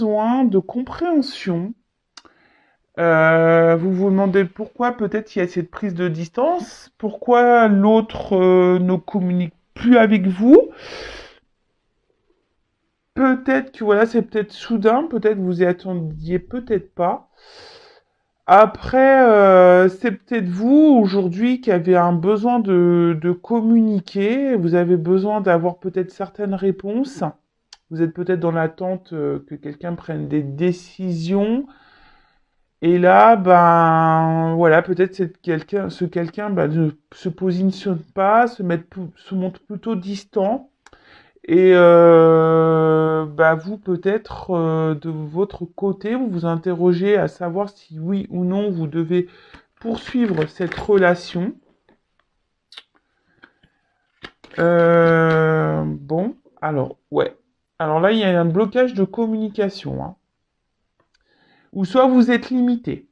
Besoin de compréhension. Vous vous demandez pourquoi peut-être il y a cette prise de distance, pourquoi l'autre ne communique plus avec vous. Peut-être que voilà, c'est peut-être soudain, peut-être vous y attendiez, peut-être pas. Après, c'est peut-être vous aujourd'hui qui avez un besoin de communiquer, vous avez besoin d'avoir peut-être certaines réponses. Vous êtes peut-être dans l'attente que quelqu'un prenne des décisions. Et là, ben voilà, peut-être ce quelqu'un ben, ne se positionne pas, se montre plutôt distant. Et bah, vous, peut-être de votre côté, vous vous interrogez à savoir si oui ou non vous devez poursuivre cette relation. Bon, alors, ouais. Alors là, il y a un blocage de communication, hein. Ou soit vous êtes limité.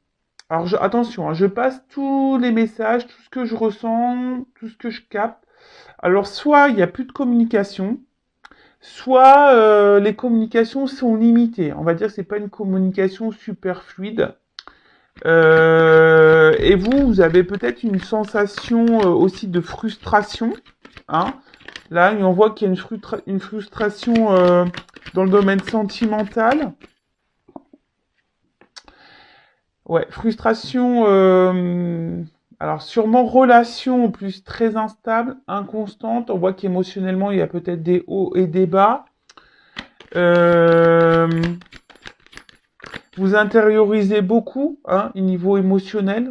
Alors attention, hein, je passe tous les messages, tout ce que je ressens, tout ce que je capte. Alors soit il n'y a plus de communication, soit les communications sont limitées. On va dire que c'est pas une communication super fluide. Et vous avez peut-être une sensation aussi de frustration. Hein. Là, on voit qu'il y a une frustration dans le domaine sentimental. Ouais, frustration. Alors sûrement relation en plus très instable, inconstante. On voit qu'émotionnellement il y a peut-être des hauts et des bas. Euh, Vous intériorisez beaucoup, hein, au niveau émotionnel.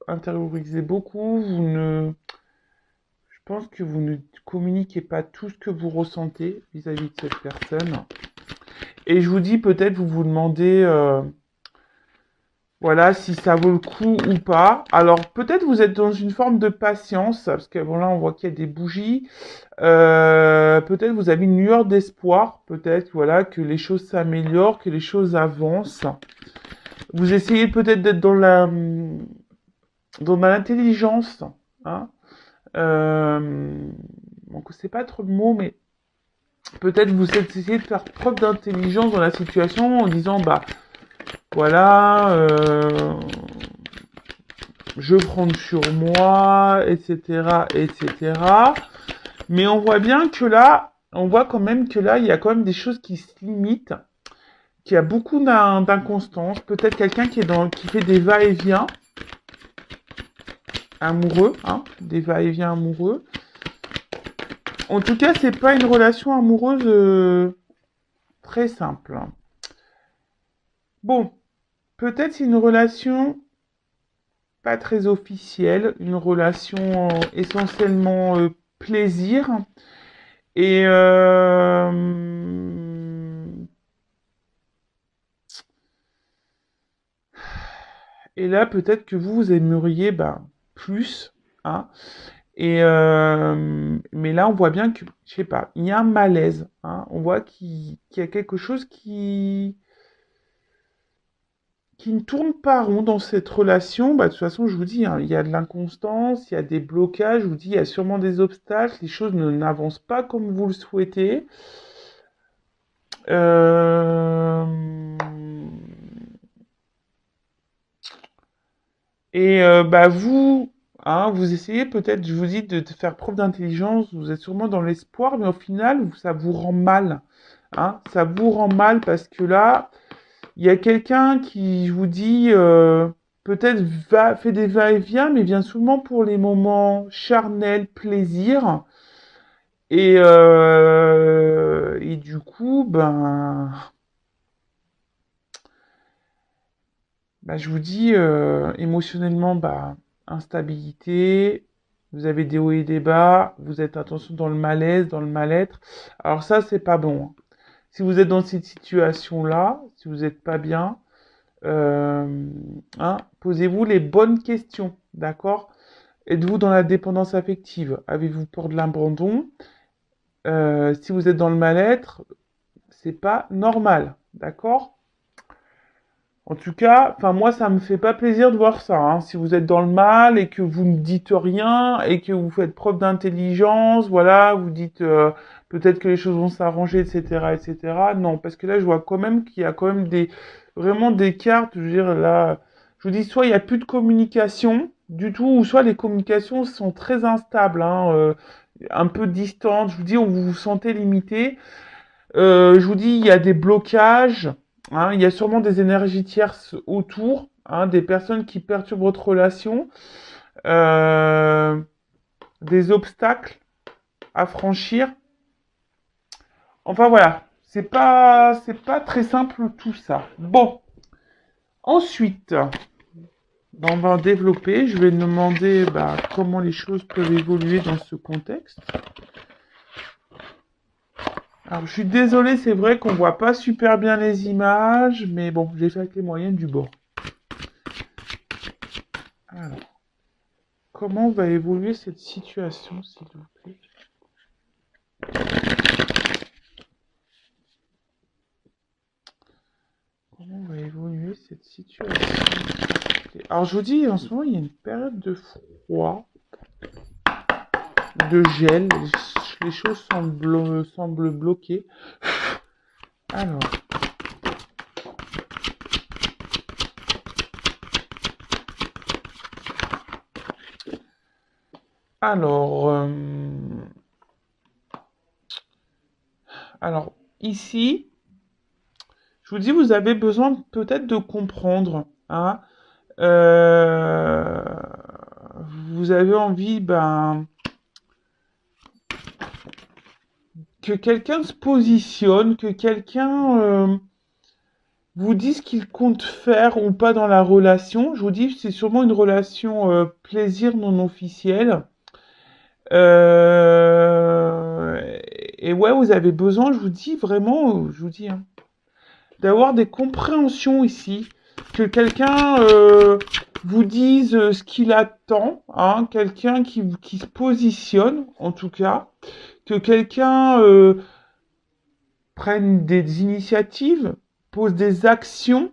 Intériorisez beaucoup. Je pense que vous ne communiquez pas tout ce que vous ressentez vis-à-vis de cette personne. Et je vous dis peut-être vous vous demandez. Voilà, si ça vaut le coup ou pas. Alors, peut-être vous êtes dans une forme de patience, parce que bon, là, on voit qu'il y a des bougies. Peut-être vous avez une lueur d'espoir, peut-être, voilà, que les choses s'améliorent, que les choses avancent. Vous essayez peut-être d'être dans l'intelligence, hein. Euh, donc, c'est pas trop le mot, mais peut-être vous essayez de faire preuve d'intelligence dans la situation en disant, bah, voilà, je prends sur moi, etc., etc. Mais on voit bien que là, on voit quand même que là, il y a quand même des choses qui se limitent, qu'il y a beaucoup d'inconstance. Peut-être quelqu'un qui fait des va-et-vient amoureux, hein, des va-et-vient amoureux. En tout cas, c'est pas une relation amoureuse très simple. Bon, peut-être c'est une relation pas très officielle, une relation essentiellement plaisir. Et et là, peut-être que vous aimeriez ben, plus, hein. Et mais là, on voit bien que, je sais pas, il y a un malaise, hein. On voit qu'il y a quelque chose qui ne tourne pas rond dans cette relation. Bah, de toute façon, je vous dis, hein, il y a de l'inconstance, il y a des blocages, je vous dis, il y a sûrement des obstacles, les choses n'avancent pas comme vous le souhaitez. Euh, Et bah vous, hein, vous essayez peut-être, je vous dis, de faire preuve d'intelligence, vous êtes sûrement dans l'espoir, mais au final, ça vous rend mal. Hein, ça vous rend mal parce que là, il y a quelqu'un qui, je vous dis, peut-être fait des va-et-vient, mais vient souvent pour les moments charnels, plaisir. Et du coup, je vous dis, émotionnellement, instabilité, vous avez des hauts et des bas, vous êtes, attention, dans le malaise, dans le mal-être. Alors ça, c'est pas bon, hein. Si vous êtes dans cette situation-là, si vous n'êtes pas bien, euh, hein, posez-vous les bonnes questions, d'accord? Êtes-vous dans la dépendance affective? Avez-vous peur de l'abandon? Si vous êtes dans le mal-être, c'est pas normal, d'accord? En tout cas, enfin moi ça me fait pas plaisir de voir ça, hein. Si vous êtes dans le mal et que vous ne dites rien et que vous faites preuve d'intelligence, voilà, vous dites peut-être que les choses vont s'arranger, etc., etc. Non, parce que là je vois quand même qu'il y a quand même des vraiment des cartes. Je veux dire là, je vous dis soit il y a plus de communication du tout, ou soit les communications sont très instables, hein, un peu distantes. Je vous dis, vous vous sentez limité. Je vous dis, il y a des blocages, hein, il y a sûrement des énergies tierces autour, hein, des personnes qui perturbent votre relation, euh, des obstacles à franchir. Enfin voilà, c'est pas très simple tout ça. Bon, ensuite, ben, on va développer. Je vais demander bah, comment les choses peuvent évoluer dans ce contexte. Alors, je suis désolé, c'est vrai qu'on voit pas super bien les images, mais bon, j'ai fait avec les moyens du bord. Alors, comment va évoluer cette situation, s'il vous plaît? Comment va évoluer cette situation, s'il vous plaît? Alors, je vous dis, en ce moment, il y a une période de froid, de gel. Les choses semblent bloquées. Alors, alors, euh, alors, ici, je vous dis, vous avez besoin peut-être de comprendre, hein. Euh, vous avez envie, ben, que quelqu'un se positionne, que quelqu'un vous dise ce qu'il compte faire ou pas dans la relation. Je vous dis, c'est sûrement une relation plaisir non officielle. Et ouais, vous avez besoin, je vous dis vraiment, je vous dis, hein, d'avoir des compréhensions ici, que quelqu'un vous dise ce qu'il attend, hein, quelqu'un qui se positionne, en tout cas, que quelqu'un prenne des initiatives, pose des actions.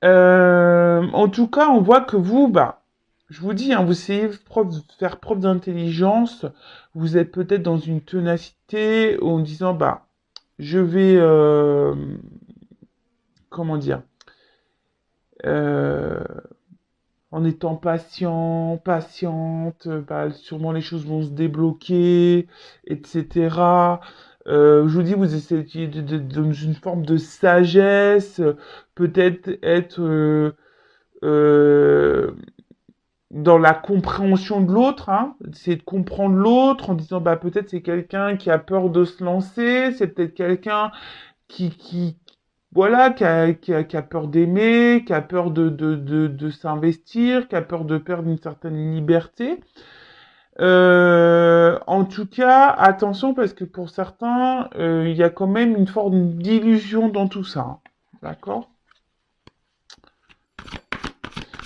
En tout cas, on voit que vous, bah, je vous dis, hein, vous essayez faire preuve d'intelligence, vous êtes peut-être dans une ténacité en disant, bah, je vais, comment dire, euh, en étant patient, patiente, bah, sûrement les choses vont se débloquer, etc. Je vous dis, vous essayez dans une forme de sagesse, peut-être être euh, dans la compréhension de l'autre, hein, c'est de comprendre l'autre en disant, bah peut-être c'est quelqu'un qui a peur de se lancer, c'est peut-être quelqu'un qui voilà, qui a peur d'aimer, qui a peur de s'investir, qui a peur de perdre une certaine liberté. En tout cas, attention parce que pour certains, il y a quand même une forme d'illusion dans tout ça, hein. D'accord?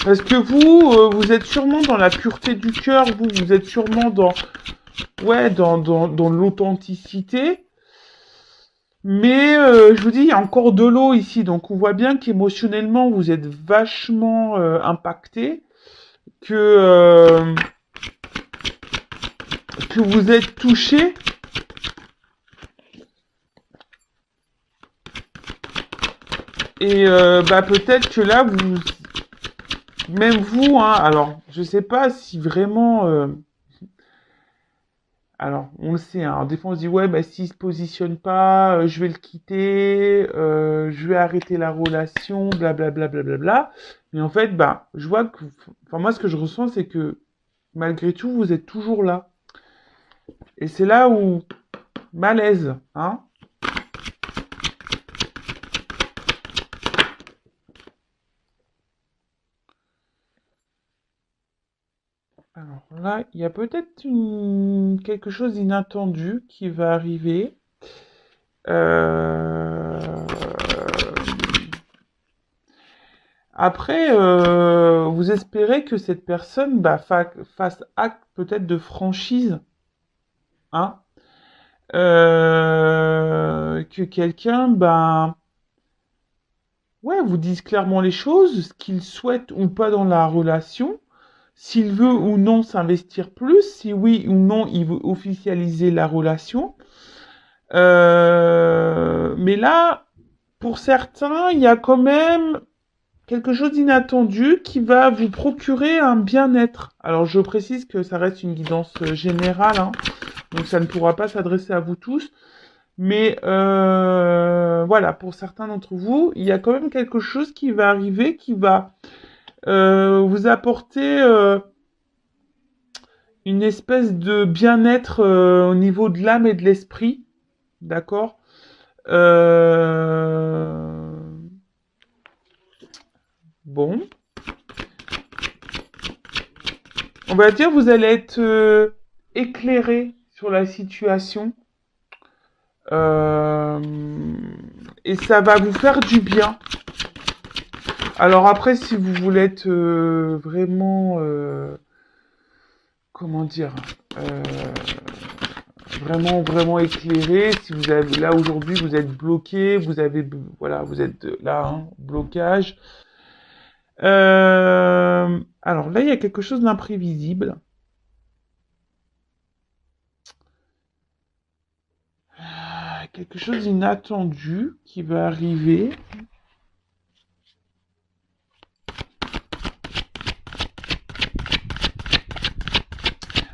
Parce que vous, vous êtes sûrement dans la pureté du cœur, vous êtes sûrement dans, ouais, dans l'authenticité. Mais je vous dis, il y a encore de l'eau ici, donc on voit bien qu'émotionnellement vous êtes vachement impacté, que vous êtes touché, et bah peut-être que là vous, même vous, hein, alors je sais pas si vraiment, alors on le sait, hein, des fois on se dit ouais bah s'il se positionne pas, je vais le quitter, je vais arrêter la relation, blablabla, blablabla. Mais en fait bah je vois que, enfin moi ce que je ressens c'est que malgré tout, vous êtes toujours là. Et c'est là où malaise, hein. Alors là, il y a peut-être quelque chose d'inattendu qui va arriver. Euh, Après, vous espérez que cette personne bah, fasse acte peut-être de franchise, hein. Que quelqu'un, ben, ouais, vous disent clairement les choses, ce qu'il souhaite ou pas dans la relation, s'il veut ou non s'investir plus, si oui ou non il veut officialiser la relation. Mais là, pour certains, il y a quand même quelque chose d'inattendu qui va vous procurer un bien-être. Alors, je précise que ça reste une guidance générale, hein, donc ça ne pourra pas s'adresser à vous tous. Mais voilà, pour certains d'entre vous, il y a quand même quelque chose qui va arriver, qui va vous apporter une espèce de bien-être au niveau de l'âme et de l'esprit, d'accord. euh... Bon, on va dire vous allez être éclairé sur la situation euh, et ça va vous faire du bien. Alors après, si vous voulez être vraiment, comment dire, euh, vraiment éclairé, si vous avez là aujourd'hui vous êtes bloqué, vous avez voilà, vous êtes là, hein, blocage. Alors là, il y a quelque chose d'imprévisible. Quelque chose d'inattendu qui va arriver.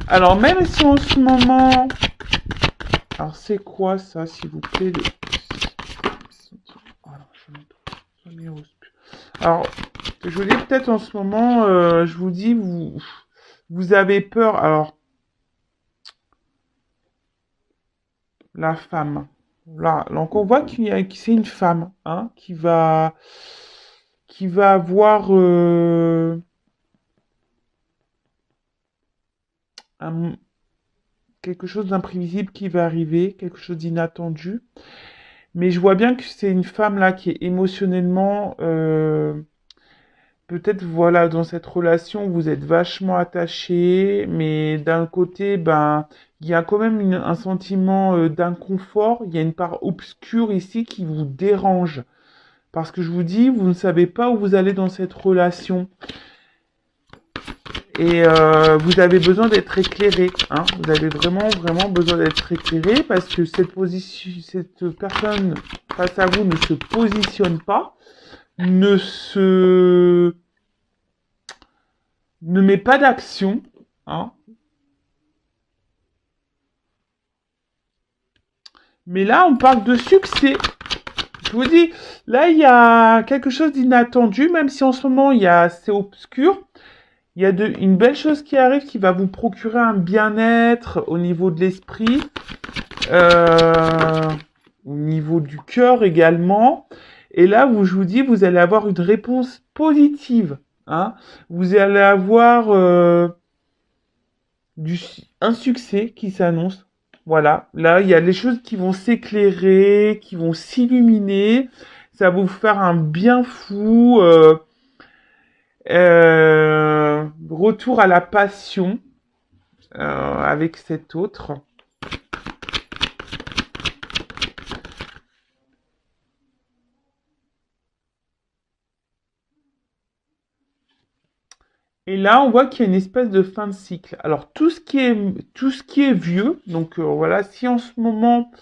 Alors même si en ce moment... Alors c'est quoi ça, s'il vous plaît Alors, je vous dis peut-être en ce moment, je vous dis, vous avez peur. Alors, la femme. Là, donc on voit que c'est une femme, hein, qui va avoir un- quelque chose d'imprévisible qui va arriver, quelque chose d'inattendu. Mais je vois bien que c'est une femme là qui est émotionnellement, peut-être voilà, dans cette relation, vous êtes vachement attachés, mais d'un côté, ben, il y a quand même un sentiment d'inconfort. Il y a une part obscure ici qui vous dérange. Parce que je vous dis, vous ne savez pas où vous allez dans cette relation. Et vous avez besoin d'être éclairé. Hein. Vous avez vraiment besoin d'être éclairé parce que cette personne face à vous ne se positionne pas, ne se, ne met pas d'action. Hein. Mais là, on parle de succès. Je vous dis, là, il y a quelque chose d'inattendu, même si en ce moment, c'est obscur. Il y a une belle chose qui arrive qui va vous procurer un bien-être au niveau de l'esprit, euh, au niveau du cœur également. Et là, je vous dis, vous allez avoir une réponse positive. Hein. Vous allez avoir un succès qui s'annonce. Voilà, là, il y a des choses qui vont s'éclairer, qui vont s'illuminer. Ça va vous faire un bien fou. Retour à la passion avec cet autre. Et là, on voit qu'il y a une espèce de fin de cycle. Alors, tout ce qui est vieux, donc voilà, si en ce moment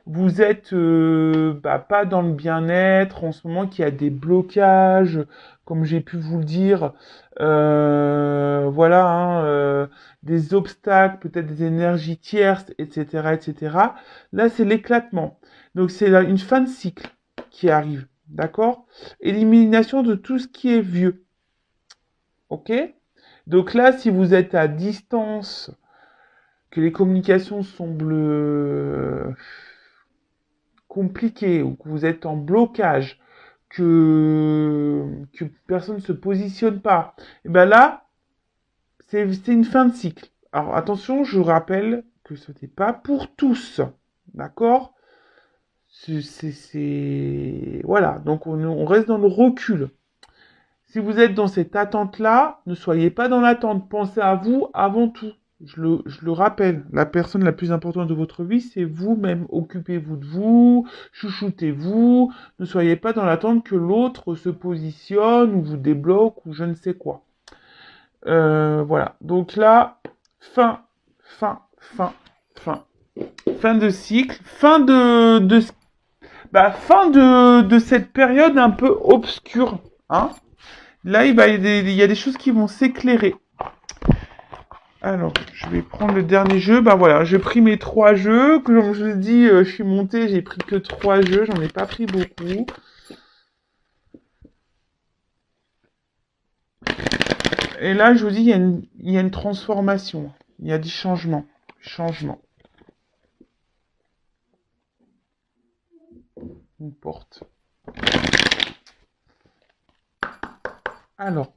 vous êtes pas dans le bien-être, en ce moment qu'il y a des blocages, comme j'ai pu vous le dire, voilà, hein, des obstacles, peut-être des énergies tierces, etc., etc. Là, c'est l'éclatement. Donc, c'est une fin de cycle qui arrive, d'accord? Élimination de tout ce qui est vieux, ok? Donc là, si vous êtes à distance, que les communications semblent compliquées ou que vous êtes en blocage, que personne ne se positionne pas, et ben là, c'est une fin de cycle. Alors attention, je rappelle que ce n'est pas pour tous, d'accord? Voilà, donc on reste dans le recul. Si vous êtes dans cette attente-là, ne soyez pas dans l'attente. Pensez à vous avant tout. je le rappelle, la personne la plus importante de votre vie, c'est vous-même. Occupez-vous de vous, chouchoutez-vous, ne soyez pas dans l'attente que l'autre se positionne ou vous débloque ou je ne sais quoi. Voilà. Donc là, fin, fin, fin, fin. Fin de cycle, fin de cette période un peu obscure. Hein. Là, il y a des choses qui vont s'éclairer. Alors, je vais prendre le dernier jeu. Bah voilà, j'ai pris mes 3 jeux. Comme je vous dis, je suis montée, j'ai pris que 3 jeux. J'en ai pas pris beaucoup. Et là, je vous dis, il y a une transformation. Il y a du changement. Changement. Une porte. Alors,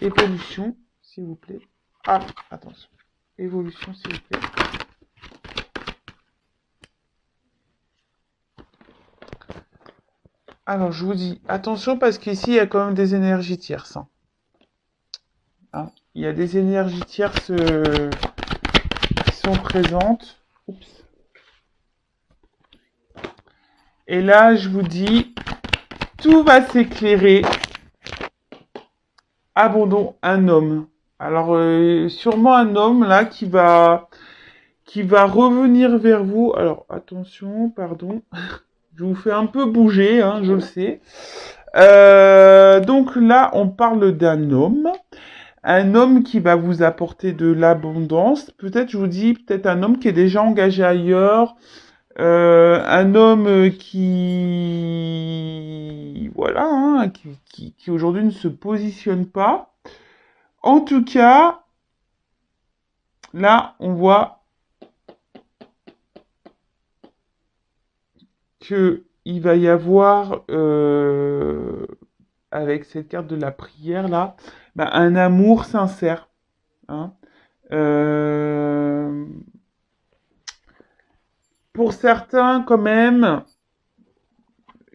évolution, s'il vous plaît. Ah, attention. Évolution, s'il vous plaît. Alors, je vous dis, attention parce qu'ici, il y a quand même des énergies tierces. Hein. Il y a des énergies tierces qui sont présentes. Oups. Et là, je vous dis, tout va s'éclairer. Abandon un homme. Alors, sûrement un homme là qui va revenir vers vous. Alors, attention, pardon. Je vous fais un peu bouger, hein, je le sais. Donc là, on parle d'un homme. Un homme qui va vous apporter de l'abondance. Peut-être, je vous dis, peut-être un homme qui est déjà engagé ailleurs. Un homme qui... Voilà, hein, qui aujourd'hui ne se positionne pas. En tout cas, là, on voit que il va y avoir, avec cette carte de la prière là, un amour sincère. Hein. Pour certains, quand même,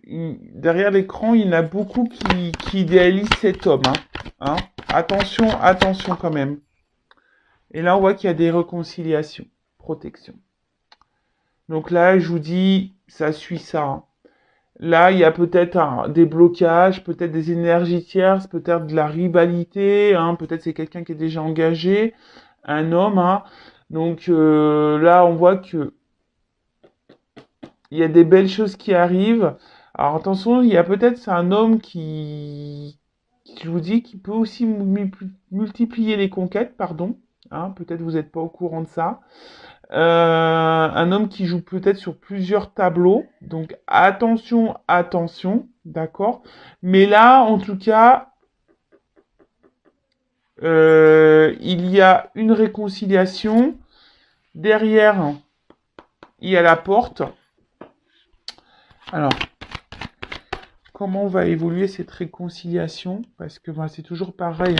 derrière l'écran, il y en a beaucoup qui idéalisent cet homme. Hein. Attention, attention quand même. Et là, on voit qu'il y a des réconciliations, protection. Donc là, je vous dis, ça suit ça. Hein. Là, il y a peut-être des blocages, peut-être des énergies tierces, peut-être de la rivalité. Hein, peut-être c'est quelqu'un qui est déjà engagé, un homme. Hein. Donc là, on voit que il y a des belles choses qui arrivent. Alors attention, il y a peut-être c'est un homme je vous dis, qui peut aussi multiplier les conquêtes, pardon. Hein, peut-être vous n'êtes pas au courant de ça. Un homme qui joue peut-être sur plusieurs tableaux. Donc attention, attention, d'accord. Mais là, en tout cas, il y a une réconciliation. Derrière, il y a la porte. Alors, comment va évoluer cette réconciliation? Parce que c'est toujours pareil.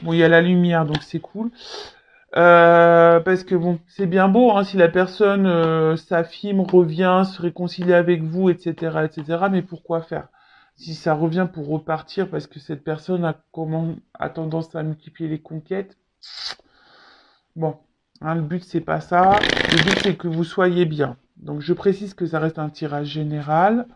Bon, il y a la lumière, donc c'est cool. Parce que bon, c'est bien beau hein, si la personne s'affirme, revient, se réconcilie avec vous, etc., etc. Mais pourquoi faire? Si ça revient pour repartir parce que cette personne a tendance à multiplier les conquêtes, bon, hein, le but c'est pas ça. Le but c'est que vous soyez bien. Donc je précise que ça reste un tirage général.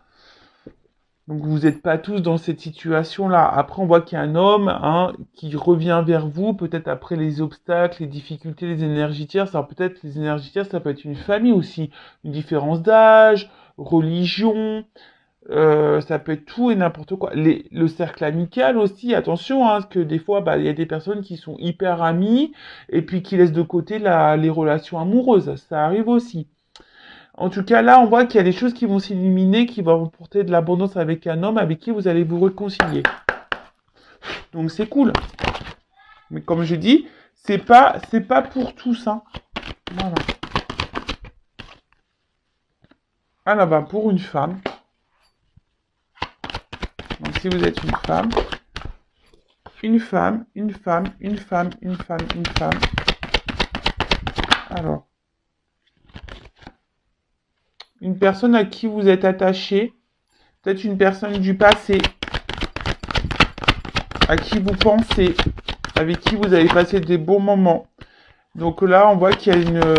Donc vous n'êtes pas tous dans cette situation-là. Après, on voit qu'il y a un homme hein, qui revient vers vous, peut-être après les obstacles, les difficultés, les énergies tierces. Alors peut-être les énergies tierces, ça peut être une famille aussi, une différence d'âge, religion, ça peut être tout et n'importe quoi. Le cercle amical aussi, attention, hein, parce que des fois, il y a des personnes qui sont hyper amies et puis qui laissent de côté les relations amoureuses. Ça arrive aussi. En tout cas, là, on voit qu'il y a des choses qui vont s'illuminer, qui vont vous porter de l'abondance avec un homme avec qui vous allez vous réconcilier. Donc, c'est cool. Mais comme je dis, c'est pas pour tous, hein. Voilà. Alors, pour une femme. Donc, si vous êtes une femme. Une femme, une femme, une femme, une femme, une femme. Alors. Une personne à qui vous êtes attaché, peut-être une personne du passé, à qui vous pensez, avec qui vous avez passé des bons moments. Donc là, on voit qu'il y a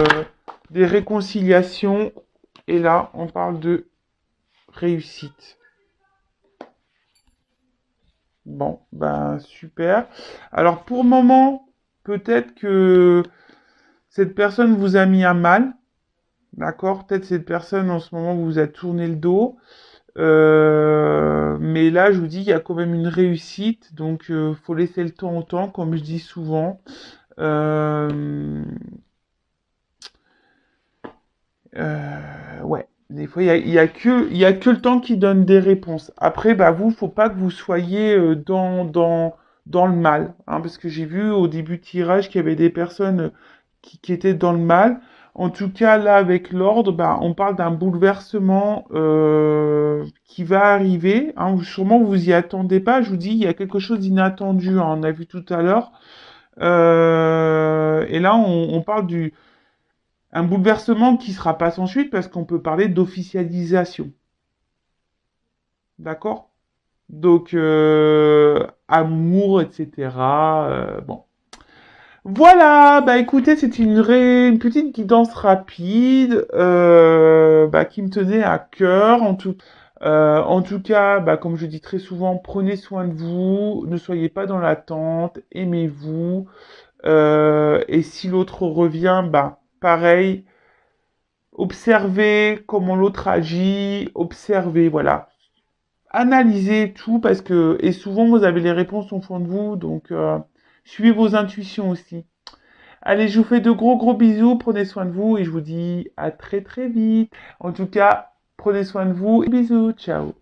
des réconciliations. Et là, on parle de réussite. Bon, ben super. Alors pour le moment, peut-être que cette personne vous a mis à mal. D'accord? Peut-être cette personne en ce moment vous a tourné le dos. Mais là, je vous dis, il y a quand même une réussite. Donc, faut laisser le temps au temps, comme je dis souvent. Euh, ouais. Des fois, il y a que le temps qui donne des réponses. Après, bah, vous, faut pas que vous soyez dans le mal. Hein, parce que j'ai vu au début de tirage qu'il y avait des personnes qui étaient dans le mal. En tout cas, là, avec l'ordre, bah, on parle d'un bouleversement qui va arriver. Hein, sûrement, vous y attendez pas. Je vous dis, il y a quelque chose d'inattendu. Hein, on a vu tout à l'heure. Et là, on parle un bouleversement qui sera pas sans suite parce qu'on peut parler d'officialisation. D'accord? Donc, amour, etc. Bon. Voilà, bah écoutez, c'est une petite guidance rapide bah, qui me tenait à cœur. En tout cas, bah, comme je dis très souvent, prenez soin de vous, ne soyez pas dans l'attente, aimez-vous. Et si l'autre revient, bah pareil, observez comment l'autre agit, observez, voilà. Analysez tout parce que, et souvent vous avez les réponses au fond de vous, donc suivez vos intuitions aussi. Allez, je vous fais de gros gros bisous, prenez soin de vous et je vous dis à très très vite. En tout cas, prenez soin de vous et bisous, ciao.